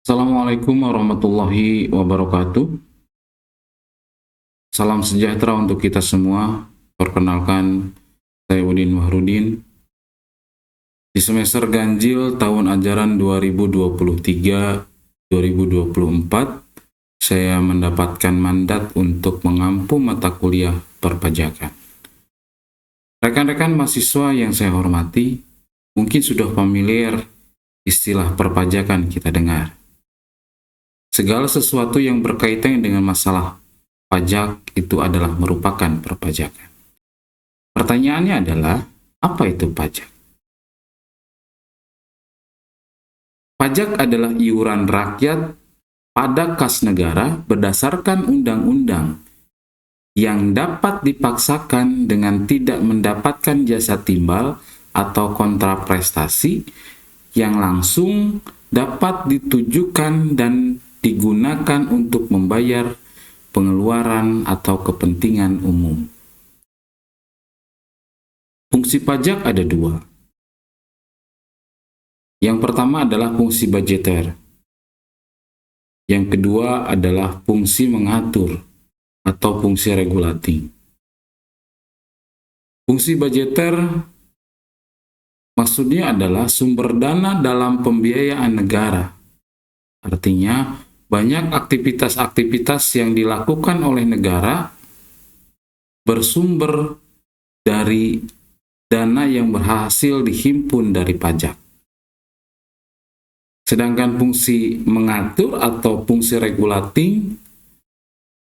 Assalamualaikum warahmatullahi wabarakatuh. Salam sejahtera untuk kita semua. Perkenalkan, saya Udin Wahrudin. Di semester ganjil tahun ajaran 2023-2024, saya mendapatkan mandat untuk mengampu mata kuliah perpajakan. Rekan-rekan mahasiswa yang saya hormati, mungkin sudah familiar istilah perpajakan kita dengar. Segala sesuatu yang berkaitan dengan masalah pajak itu adalah merupakan perpajakan. Pertanyaannya adalah, apa itu pajak? Pajak adalah iuran rakyat pada kas negara berdasarkan undang-undang yang dapat dipaksakan dengan tidak mendapatkan jasa timbal atau kontraprestasi yang langsung dapat ditujukan dan digunakan untuk membayar pengeluaran atau kepentingan umum. Fungsi pajak ada dua. Yang pertama adalah fungsi budgeter. Yang kedua adalah fungsi mengatur atau fungsi regulating. Fungsi budgeter maksudnya adalah sumber dana dalam pembiayaan negara. Artinya, banyak aktivitas-aktivitas yang dilakukan oleh negara bersumber dari dana yang berhasil dihimpun dari pajak. Sedangkan fungsi mengatur atau fungsi regulating,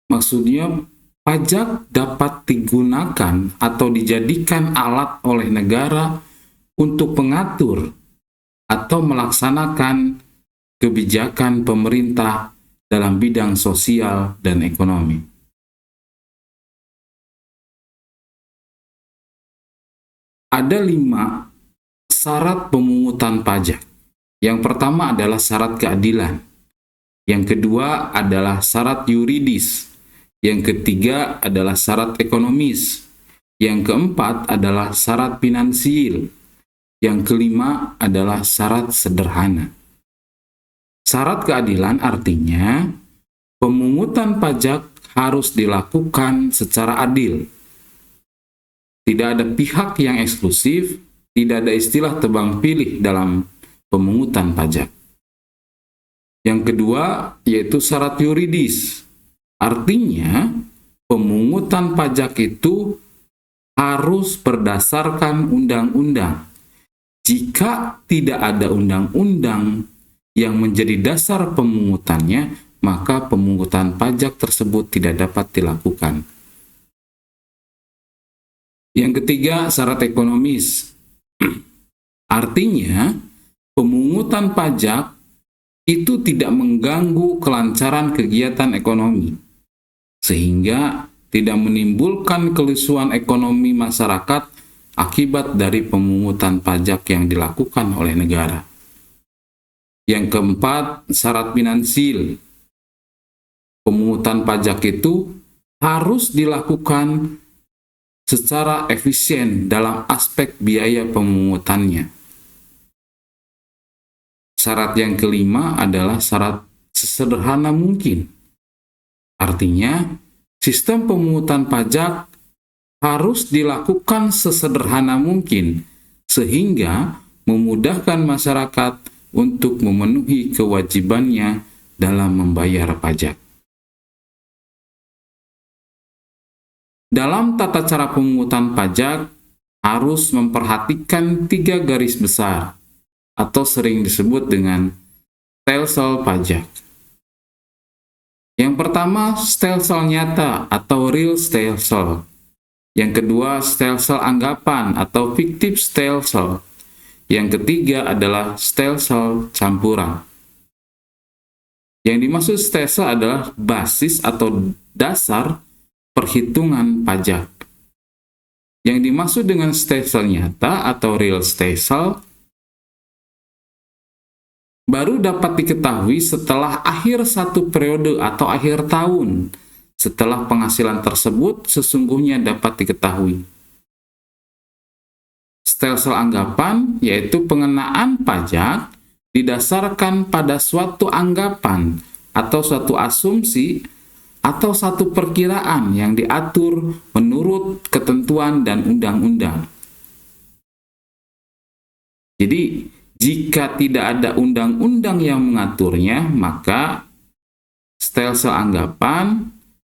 maksudnya pajak dapat digunakan atau dijadikan alat oleh negara untuk mengatur atau melaksanakan kebijakan pemerintah dalam bidang sosial dan ekonomi. Ada 5 syarat pemungutan pajak. Yang pertama adalah syarat keadilan. Yang kedua adalah syarat yuridis. Yang ketiga adalah syarat ekonomis. Yang keempat adalah syarat finansial. Yang kelima adalah syarat sederhana. Syarat keadilan artinya pemungutan pajak harus dilakukan secara adil. Tidak ada pihak yang eksklusif, tidak ada istilah tebang pilih dalam pemungutan pajak. Yang kedua yaitu syarat yuridis. Artinya pemungutan pajak itu harus berdasarkan undang-undang. Jika tidak ada undang-undang yang menjadi dasar pemungutannya, maka pemungutan pajak tersebut tidak dapat dilakukan. Yang ketiga, syarat ekonomis. Artinya, pemungutan pajak itu tidak mengganggu kelancaran kegiatan ekonomi, sehingga tidak menimbulkan kelusuan ekonomi masyarakat akibat dari pemungutan pajak yang dilakukan oleh negara. Yang keempat, syarat finansial. Pemungutan pajak itu harus dilakukan secara efisien dalam aspek biaya pemungutannya. Syarat yang kelima adalah syarat sesederhana mungkin. Artinya, sistem pemungutan pajak harus dilakukan sesederhana mungkin, sehingga memudahkan masyarakat untuk memenuhi kewajibannya dalam membayar pajak. Dalam tata cara pemungutan pajak harus memperhatikan 3 garis besar atau sering disebut dengan stelsel pajak. Yang pertama, stelsel nyata atau real stelsel. Yang kedua, stelsel anggapan atau fictive stelsel. Yang ketiga adalah stelsel campuran. Yang dimaksud stelsel adalah basis atau dasar perhitungan pajak. Yang dimaksud dengan stelsel nyata atau real stelsel baru dapat diketahui setelah akhir satu periode atau akhir tahun, setelah penghasilan tersebut sesungguhnya dapat diketahui. Stelsel anggapan yaitu pengenaan pajak didasarkan pada suatu anggapan atau suatu asumsi atau satu perkiraan yang diatur menurut ketentuan dan undang-undang. Jadi, jika tidak ada undang-undang yang mengaturnya, maka stelsel anggapan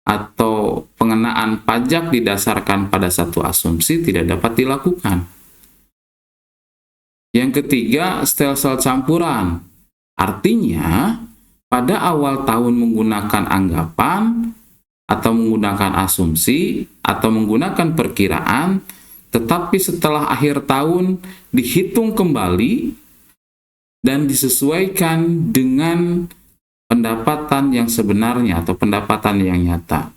atau pengenaan pajak didasarkan pada satu asumsi tidak dapat dilakukan. Yang ketiga, stelsel campuran. Artinya, pada awal tahun menggunakan anggapan atau menggunakan asumsi atau menggunakan perkiraan, tetapi setelah akhir tahun dihitung kembali dan disesuaikan dengan pendapatan yang sebenarnya atau pendapatan yang nyata.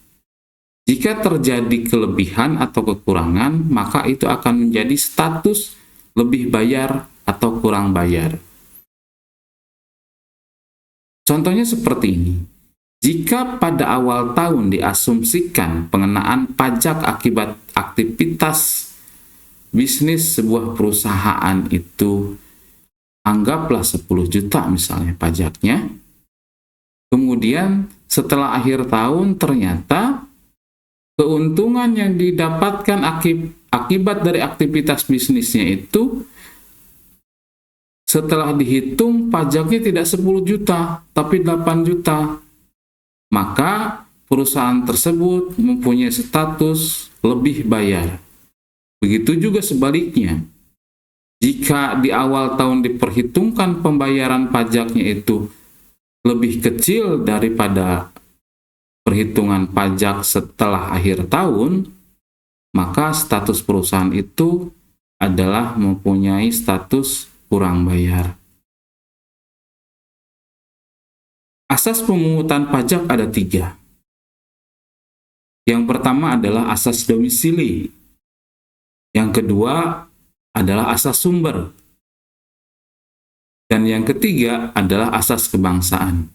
Jika terjadi kelebihan atau kekurangan, maka itu akan menjadi status lebih bayar atau kurang bayar. Contohnya seperti ini. Jika pada awal tahun diasumsikan pengenaan pajak akibat aktivitas bisnis sebuah perusahaan itu anggaplah 10 juta misalnya pajaknya, kemudian setelah akhir tahun ternyata keuntungan yang didapatkan akibat dari aktivitas bisnisnya itu setelah dihitung pajaknya tidak 10 juta tapi 8 juta. Maka perusahaan tersebut mempunyai status lebih bayar. Begitu juga sebaliknya. Jika di awal tahun diperhitungkan pembayaran pajaknya itu lebih kecil daripada perhitungan pajak setelah akhir tahun, maka status perusahaan itu adalah mempunyai status kurang bayar. Asas pemungutan pajak ada 3. Yang pertama adalah asas domisili. Yang kedua adalah asas sumber. Dan yang ketiga adalah asas kebangsaan.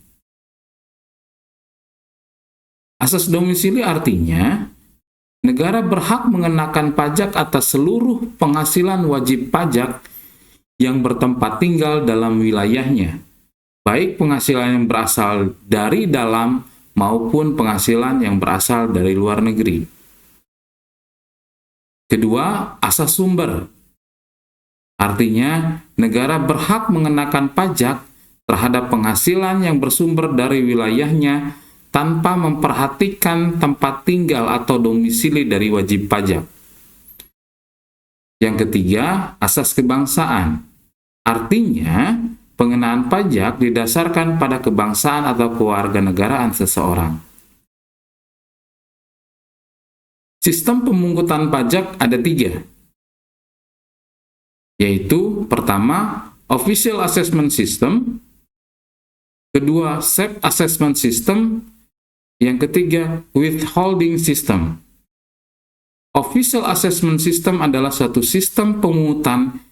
Asas domisili artinya, negara berhak mengenakan pajak atas seluruh penghasilan wajib pajak yang bertempat tinggal dalam wilayahnya, baik penghasilan yang berasal dari dalam maupun penghasilan yang berasal dari luar negeri. Kedua, asas sumber. Artinya, negara berhak mengenakan pajak terhadap penghasilan yang bersumber dari wilayahnya tanpa memperhatikan tempat tinggal atau domisili dari wajib pajak. Yang ketiga, asas kebangsaan. Artinya, pengenaan pajak didasarkan pada kebangsaan atau kewarganegaraan seseorang. Sistem pemungutan pajak ada 3, yaitu pertama, Official Assessment System, kedua, Self-Assessment System, yang ketiga, Withholding System. Official Assessment System adalah suatu sistem pemungutan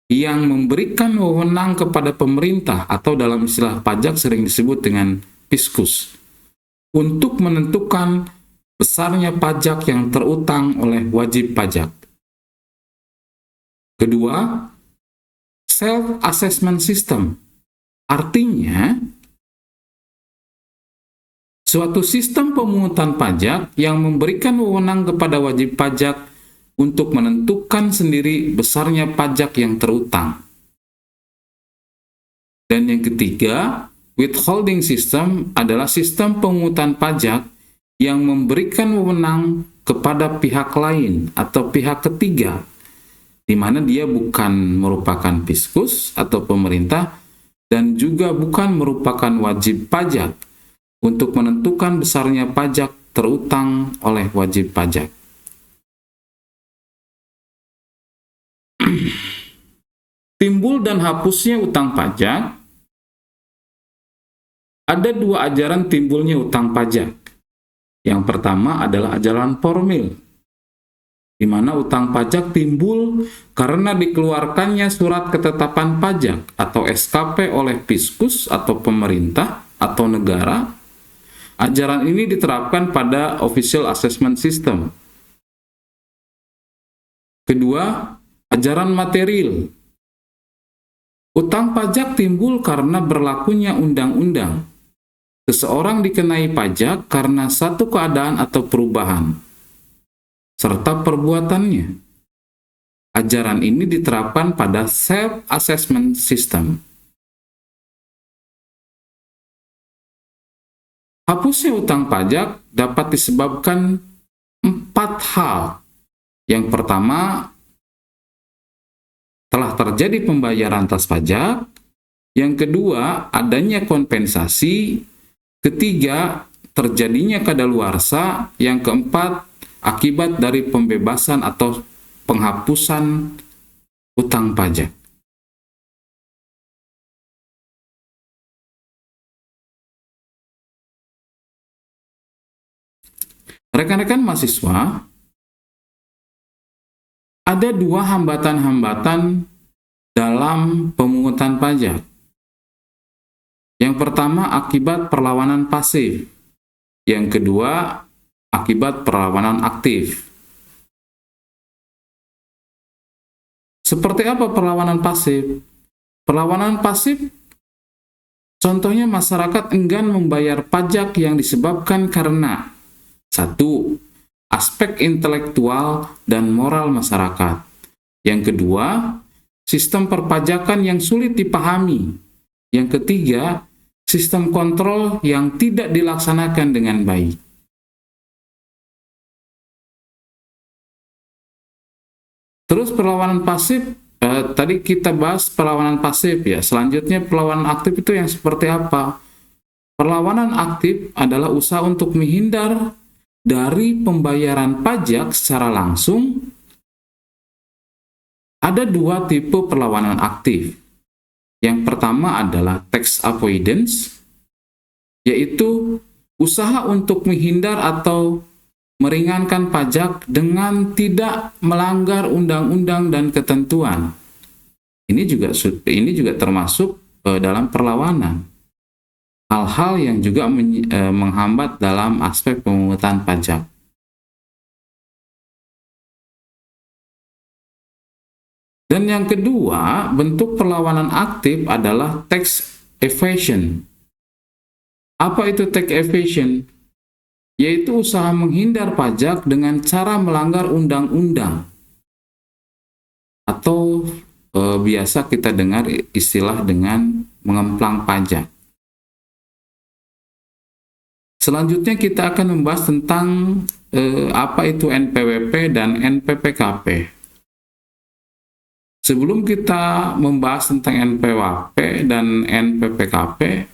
yang memberikan wewenang kepada pemerintah atau dalam istilah pajak sering disebut dengan fiskus untuk menentukan besarnya pajak yang terutang oleh wajib pajak. Kedua, Self-Assessment System. Artinya, suatu sistem pemungutan pajak yang memberikan wewenang kepada wajib pajak untuk menentukan sendiri besarnya pajak yang terutang. Dan yang ketiga, Withholding System adalah sistem pemungutan pajak yang memberikan wewenang kepada pihak lain atau pihak ketiga, di mana dia bukan merupakan fiskus atau pemerintah dan juga bukan merupakan wajib pajak untuk menentukan besarnya pajak terutang oleh wajib pajak. Timbul dan hapusnya utang pajak. Ada 2 ajaran timbulnya utang pajak. Yang pertama adalah ajaran formil, di mana utang pajak timbul karena dikeluarkannya surat ketetapan pajak atau SKP oleh fiskus atau pemerintah atau negara. Ajaran ini diterapkan pada Official Assessment System. Kedua, ajaran material. Utang pajak timbul karena berlakunya undang-undang. Seseorang dikenai pajak karena satu keadaan atau perubahan, serta perbuatannya. Ajaran ini diterapkan pada self-assessment system. Hapusnya utang pajak dapat disebabkan 4 hal. Yang pertama, telah terjadi pembayaran atas pajak. Yang kedua, adanya kompensasi. Ketiga, terjadinya kadaluarsa. Yang keempat, akibat dari pembebasan atau penghapusan utang pajak. Rekan-rekan mahasiswa, ada 2 hambatan-hambatan dalam pemungutan pajak. Yang pertama, akibat perlawanan pasif. Yang kedua, akibat perlawanan aktif. Seperti apa perlawanan pasif? Perlawanan pasif, contohnya masyarakat enggan membayar pajak yang disebabkan karena 1. Aspek intelektual dan moral masyarakat. Yang kedua, sistem perpajakan yang sulit dipahami. Yang ketiga, sistem kontrol yang tidak dilaksanakan dengan baik. Terus perlawanan pasif, tadi kita bahas perlawanan pasif ya. Selanjutnya perlawanan aktif itu yang seperti apa? Perlawanan aktif adalah usaha untuk menghindar dari pembayaran pajak secara langsung. Ada 2 tipe perlawanan aktif. Yang pertama adalah tax avoidance, yaitu usaha untuk menghindar atau meringankan pajak dengan tidak melanggar undang-undang dan ketentuan. Ini juga termasuk dalam perlawanan. Hal-hal yang juga menghambat dalam aspek pemungutan pajak. Dan yang kedua, bentuk perlawanan aktif adalah tax evasion. Apa itu tax evasion? Yaitu usaha menghindar pajak dengan cara melanggar undang-undang. Atau biasa kita dengar istilah dengan mengemplang pajak. Selanjutnya kita akan membahas tentang apa itu NPWP dan NPPKP. Sebelum kita membahas tentang NPWP dan NPPKP,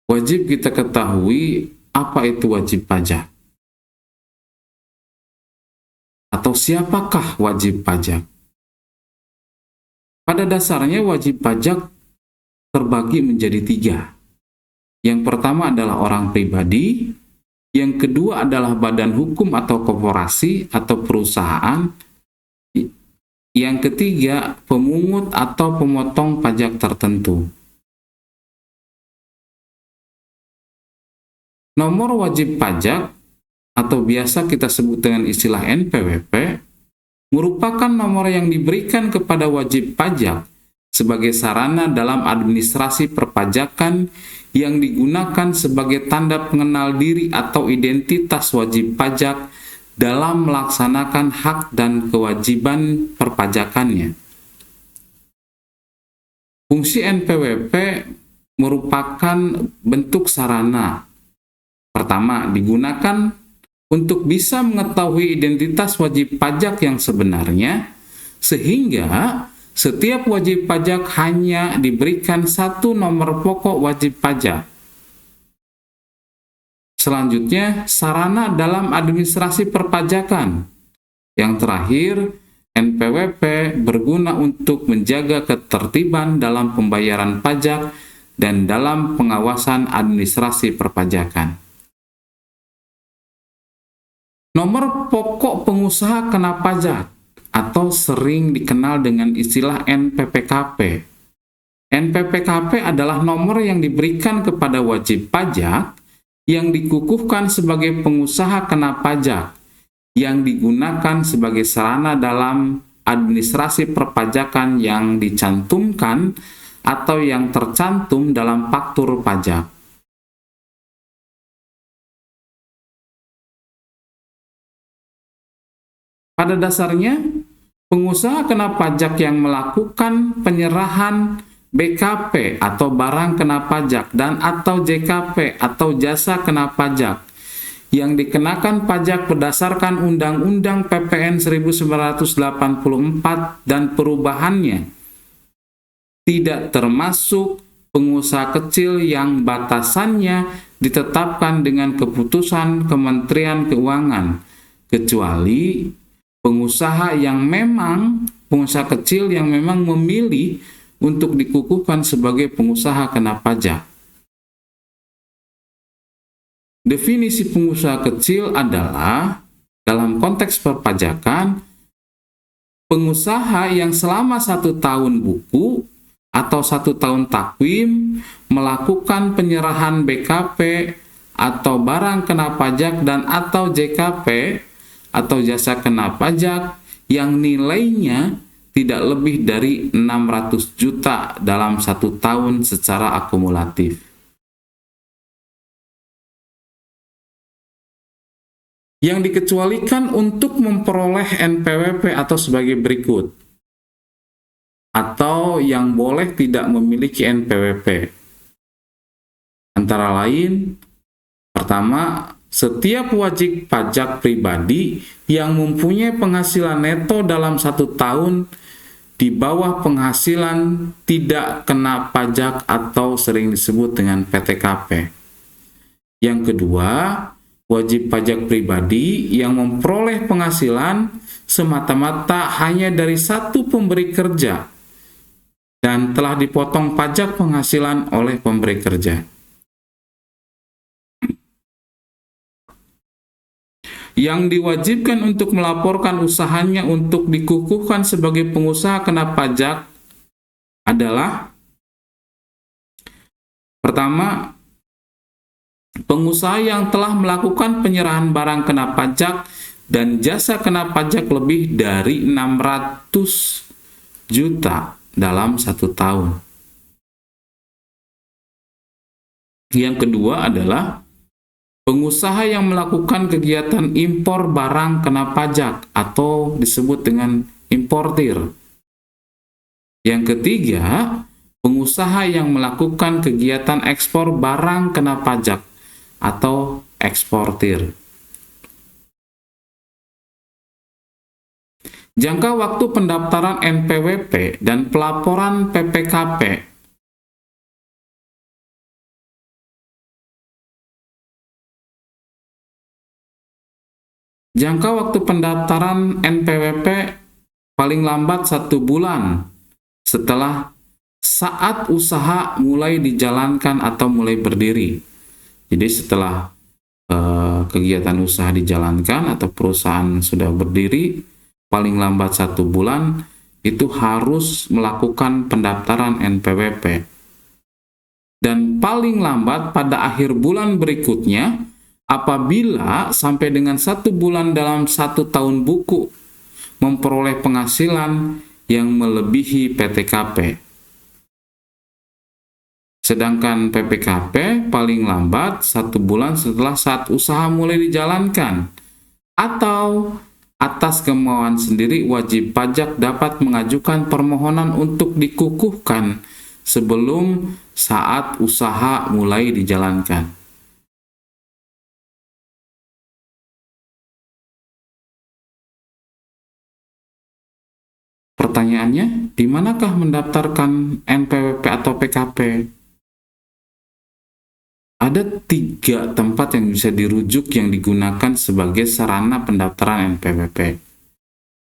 wajib kita ketahui apa itu wajib pajak. Atau siapakah wajib pajak? Pada dasarnya wajib pajak terbagi menjadi 3. Yang pertama adalah orang pribadi, yang kedua adalah badan hukum atau korporasi atau perusahaan, yang ketiga pemungut atau pemotong pajak tertentu. Nomor wajib pajak atau biasa kita sebut dengan istilah NPWP merupakan nomor yang diberikan kepada wajib pajak sebagai sarana dalam administrasi perpajakan yang digunakan sebagai tanda pengenal diri atau identitas wajib pajak dalam melaksanakan hak dan kewajiban perpajakannya. Fungsi NPWP merupakan bentuk sarana. Pertama, digunakan untuk bisa mengetahui identitas wajib pajak yang sebenarnya, sehingga setiap wajib pajak hanya diberikan 1 nomor pokok wajib pajak. Selanjutnya, sarana dalam administrasi perpajakan. Yang terakhir, NPWP berguna untuk menjaga ketertiban dalam pembayaran pajak dan dalam pengawasan administrasi perpajakan. Nomor pokok pengusaha kena pajak atau sering dikenal dengan istilah NPPKP. NPPKP adalah nomor yang diberikan kepada wajib pajak yang dikukuhkan sebagai pengusaha kena pajak, yang digunakan sebagai sarana dalam administrasi perpajakan yang dicantumkan atau yang tercantum dalam faktur pajak. Pada dasarnya, pengusaha kena pajak yang melakukan penyerahan BKP atau barang kena pajak dan atau JKP atau jasa kena pajak yang dikenakan pajak berdasarkan Undang-Undang PPN 1984 dan perubahannya, tidak termasuk pengusaha kecil yang batasannya ditetapkan dengan keputusan Kementerian Keuangan, kecuali pengusaha kecil yang memang memilih untuk dikukuhkan sebagai pengusaha kena pajak. Definisi pengusaha kecil adalah, dalam konteks perpajakan, pengusaha yang selama 1 tahun buku atau 1 tahun takwim melakukan penyerahan BKP atau barang kena pajak dan atau JKP atau jasa kena pajak yang nilainya tidak lebih dari 600 juta dalam 1 tahun secara akumulatif. Yang dikecualikan untuk memperoleh NPWP atau sebagai berikut, atau yang boleh tidak memiliki NPWP. Antara lain, pertama, setiap wajib pajak pribadi yang mempunyai penghasilan neto dalam 1 tahun di bawah penghasilan tidak kena pajak atau sering disebut dengan PTKP. Yang kedua, wajib pajak pribadi yang memperoleh penghasilan semata-mata hanya dari 1 pemberi kerja dan telah dipotong pajak penghasilan oleh pemberi kerja. Yang diwajibkan untuk melaporkan usahanya untuk dikukuhkan sebagai pengusaha kena pajak adalah, pertama, pengusaha yang telah melakukan penyerahan barang kena pajak dan jasa kena pajak lebih dari 600 juta dalam 1 tahun. Yang kedua adalah pengusaha yang melakukan kegiatan impor barang kena pajak atau disebut dengan importir. Yang ketiga, pengusaha yang melakukan kegiatan ekspor barang kena pajak atau eksportir. Jangka waktu pendaftaran NPWP dan pelaporan PPKP. Jangka waktu pendaftaran NPWP paling lambat 1 bulan setelah saat usaha mulai dijalankan atau mulai berdiri. Jadi setelah kegiatan usaha dijalankan atau perusahaan sudah berdiri, paling lambat 1 bulan itu harus melakukan pendaftaran NPWP. Dan paling lambat pada akhir bulan berikutnya, apabila sampai dengan 1 bulan dalam 1 tahun buku memperoleh penghasilan yang melebihi PTKP. Sedangkan PPKP paling lambat 1 bulan setelah saat usaha mulai dijalankan. Atau atas kemauan sendiri, wajib pajak dapat mengajukan permohonan untuk dikukuhkan sebelum saat usaha mulai dijalankan. Pertanyaannya, di manakah mendaftarkan NPWP atau PKP? Ada 3 tempat yang bisa dirujuk yang digunakan sebagai sarana pendaftaran NPWP.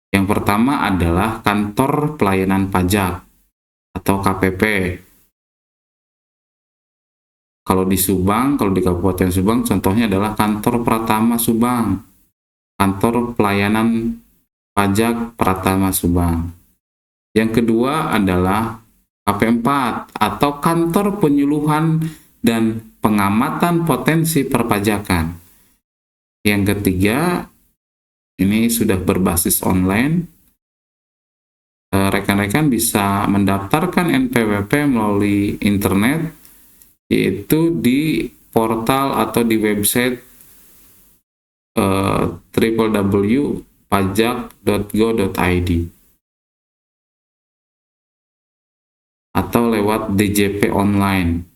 Yang pertama adalah Kantor Pelayanan Pajak atau KPP. Kalau di Subang, kalau di Kabupaten Subang, contohnya adalah Kantor Pratama Subang, Kantor Pelayanan Pajak Pratama Subang. Yang kedua adalah KP4 atau Kantor Penyuluhan dan Pengamatan Potensi Perpajakan. Yang ketiga, ini sudah berbasis online, rekan-rekan bisa mendaftarkan NPWP melalui internet, yaitu di portal atau di website www.pajak.go.id atau lewat DJP online.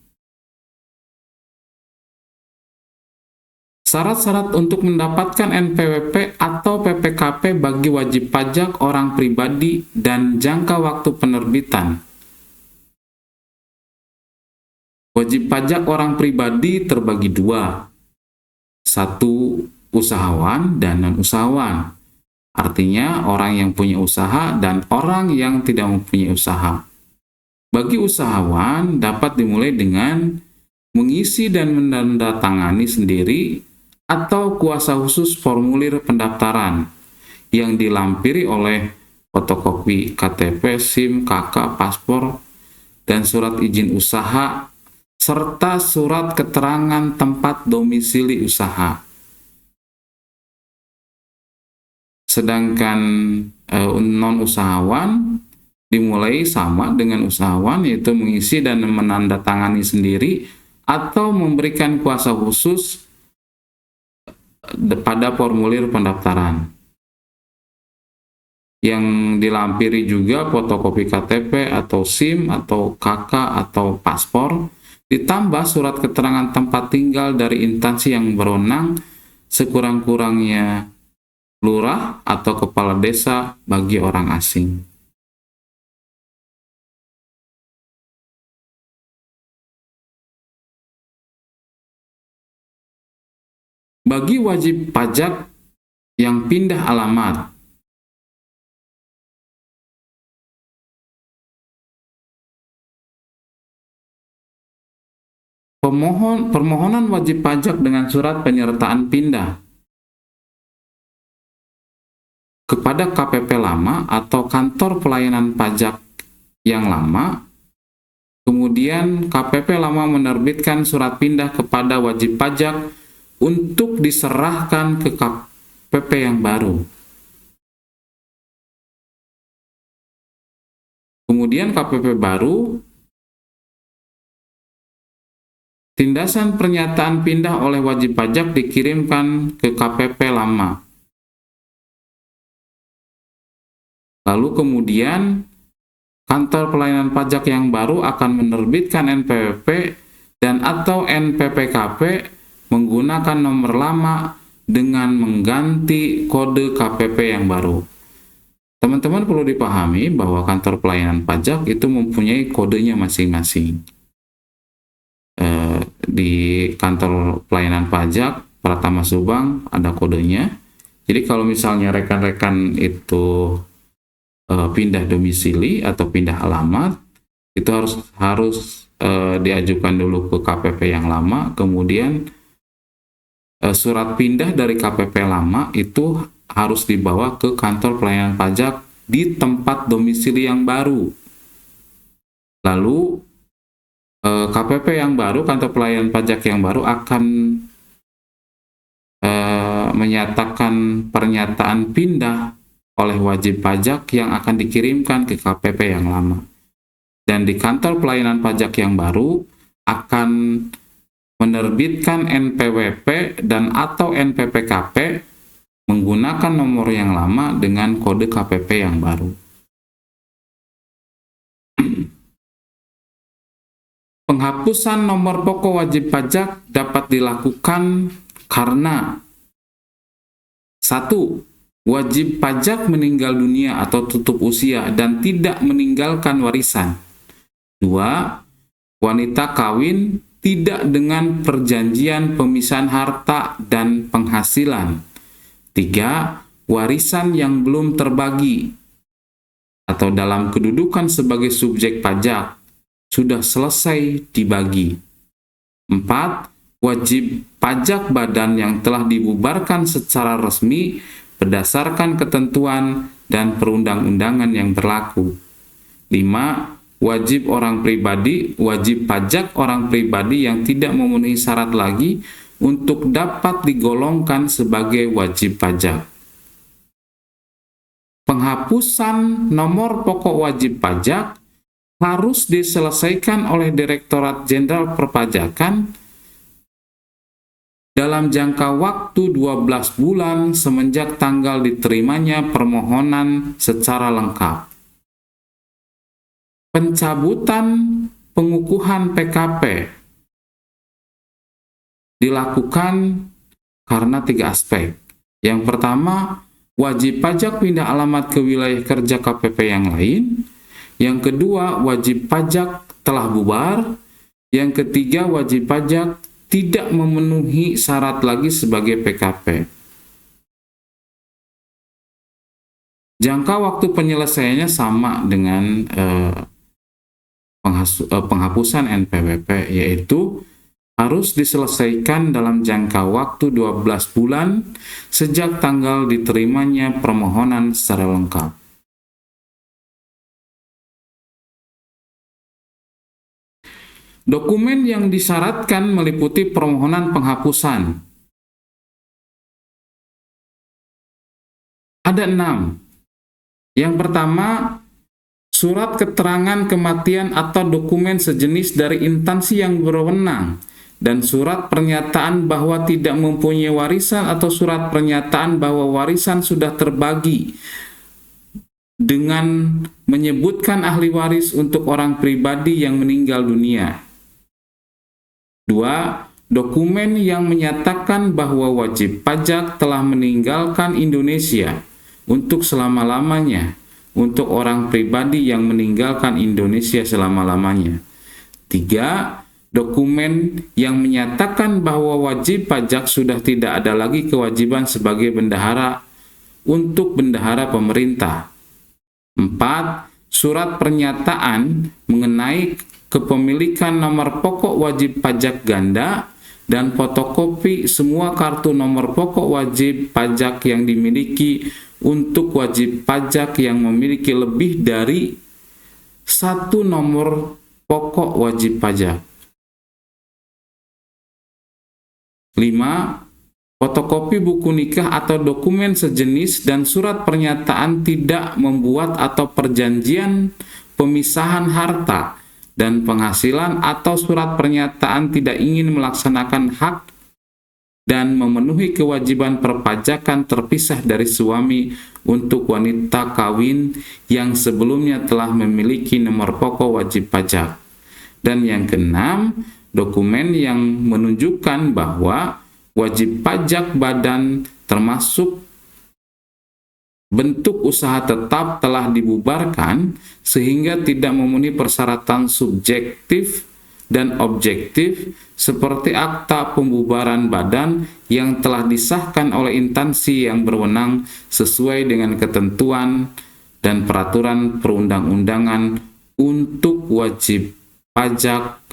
Syarat-syarat untuk mendapatkan NPWP atau PPKP bagi wajib pajak orang pribadi dan jangka waktu penerbitan. Wajib pajak orang pribadi terbagi dua. Satu, usahawan dan non-usahawan. Artinya orang yang punya usaha dan orang yang tidak mempunyai usaha. Bagi usahawan dapat dimulai dengan mengisi dan menandatangani sendiri atau kuasa khusus formulir pendaftaran yang dilampiri oleh fotokopi KTP, SIM, KK, paspor, dan surat izin usaha, serta surat keterangan tempat domisili usaha. Sedangkan non-usahawan dimulai sama dengan usahawan, yaitu mengisi dan menandatangani sendiri atau memberikan kuasa khusus pada formulir pendaftaran yang dilampiri juga fotokopi KTP atau SIM atau KK atau paspor, ditambah surat keterangan tempat tinggal dari instansi yang berwenang, sekurang-kurangnya lurah atau kepala desa bagi orang asing. Bagi wajib pajak yang pindah alamat, permohonan wajib pajak dengan surat penyertaan pindah kepada KPP lama atau kantor pelayanan pajak yang lama, kemudian KPP lama menerbitkan surat pindah kepada wajib pajak untuk diserahkan ke KPP yang baru. Kemudian KPP baru, tindasan pernyataan pindah oleh wajib pajak dikirimkan ke KPP lama. Lalu kemudian kantor pelayanan pajak yang baru akan menerbitkan NPWP dan atau NPPKP menggunakan nomor lama dengan mengganti kode KPP yang baru. Teman-teman perlu dipahami bahwa kantor pelayanan pajak itu mempunyai kodenya masing-masing. Di kantor pelayanan pajak Pratama Subang ada kodenya. Jadi kalau misalnya rekan-rekan itu pindah domisili atau pindah alamat, itu harus diajukan dulu ke KPP yang lama, kemudian surat pindah dari KPP lama itu harus dibawa ke kantor pelayanan pajak di tempat domisili yang baru. Lalu KPP yang baru, kantor pelayanan pajak yang baru akan menyatakan pernyataan pindah oleh wajib pajak yang akan dikirimkan ke KPP yang lama. Dan di kantor pelayanan pajak yang baru akan menerbitkan NPWP dan atau NPPKP menggunakan nomor yang lama dengan kode KPP yang baru. Penghapusan nomor pokok wajib pajak dapat dilakukan karena 1. Wajib pajak meninggal dunia atau tutup usia dan tidak meninggalkan warisan. 2. Wanita kawin tidak dengan perjanjian pemisahan harta dan penghasilan. 3. Warisan yang belum terbagi atau dalam kedudukan sebagai subjek pajak sudah selesai dibagi. 4. Wajib pajak badan yang telah dibubarkan secara resmi berdasarkan ketentuan dan perundang-undangan yang berlaku. 5. Wajib pajak orang pribadi yang tidak memenuhi syarat lagi untuk dapat digolongkan sebagai wajib pajak. penghapusan nomor pokok wajib pajak harus diselesaikan oleh Direktorat Jenderal Perpajakan dalam jangka waktu 12 bulan semenjak tanggal diterimanya permohonan secara lengkap. Pencabutan pengukuhan PKP dilakukan karena 3 aspek. Yang pertama, wajib pajak pindah alamat ke wilayah kerja KPP yang lain. Yang kedua, wajib pajak telah bubar. Yang ketiga, wajib pajak tidak memenuhi syarat lagi sebagai PKP. Jangka waktu penyelesaiannya sama dengan penghapusan NPWP, yaitu harus diselesaikan dalam jangka waktu 12 bulan sejak tanggal diterimanya permohonan secara lengkap. Dokumen yang disyaratkan meliputi permohonan penghapusan. Ada 6. Yang pertama, surat keterangan kematian atau dokumen sejenis dari instansi yang berwenang, dan surat pernyataan bahwa tidak mempunyai warisan atau surat pernyataan bahwa warisan sudah terbagi dengan menyebutkan ahli waris untuk orang pribadi yang meninggal dunia. 2. Dokumen yang menyatakan bahwa wajib pajak telah meninggalkan Indonesia untuk selama-lamanya, untuk orang pribadi yang meninggalkan Indonesia selama-lamanya. 3. Dokumen yang menyatakan bahwa wajib pajak sudah tidak ada lagi kewajiban sebagai bendahara untuk bendahara pemerintah. 4. Surat pernyataan mengenai kepemilikan nomor pokok wajib pajak ganda dan fotokopi semua kartu nomor pokok wajib pajak yang dimiliki untuk wajib pajak yang memiliki lebih dari 1 nomor pokok wajib pajak. 5. Fotokopi buku nikah atau dokumen sejenis dan surat pernyataan tidak membuat atau perjanjian pemisahan harta dan penghasilan atau surat pernyataan tidak ingin melaksanakan hak dan memenuhi kewajiban perpajakan terpisah dari suami untuk wanita kawin yang sebelumnya telah memiliki nomor pokok wajib pajak. Dan yang keenam, dokumen yang menunjukkan bahwa wajib pajak badan termasuk bentuk usaha tetap telah dibubarkan sehingga tidak memenuhi persyaratan subjektif dan objektif seperti akta pembubaran badan yang telah disahkan oleh instansi yang berwenang sesuai dengan ketentuan dan peraturan perundang-undangan untuk wajib pajak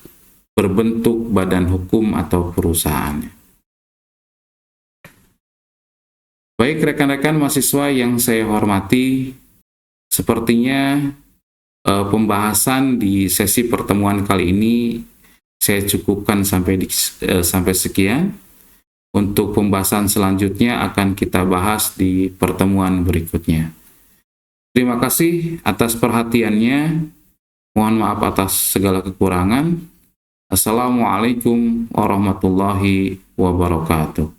berbentuk badan hukum atau perusahaan. Baik rekan-rekan mahasiswa yang saya hormati, sepertinya pembahasan di sesi pertemuan kali ini saya cukupkan sampai sekian. Untuk pembahasan selanjutnya akan kita bahas di pertemuan berikutnya. Terima kasih atas perhatiannya. Mohon maaf atas segala kekurangan. Assalamualaikum warahmatullahi wabarakatuh.